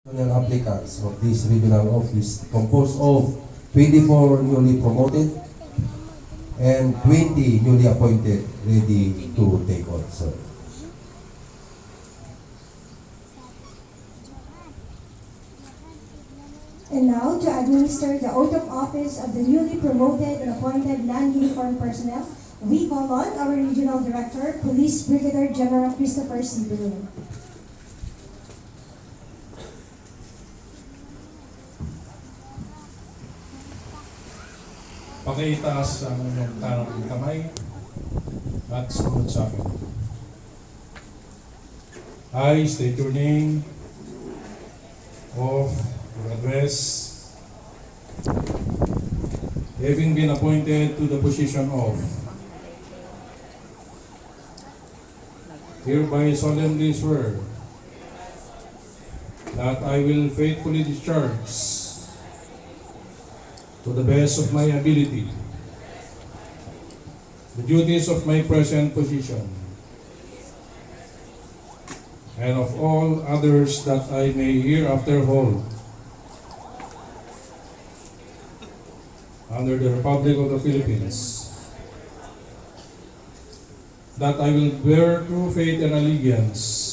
Regional applicants of this regional office composed of 24 newly promoted and 20 newly appointed ready to take on, sir. And now, to administer the oath of office of the newly promoted and appointed non-uniformed personnel, we call on our Regional Director, Police Brigadier General Christopher C. Bruno. Pakitaas ang inyong tanong kamay at sumunod sa akin. I state your name of your address, having been appointed to the position of, hereby solemnly swear that I will faithfully discharge to the best of my ability the duties of my present position and of all others that I may hereafter hold under the Republic of the Philippines, that I will bear true faith and allegiance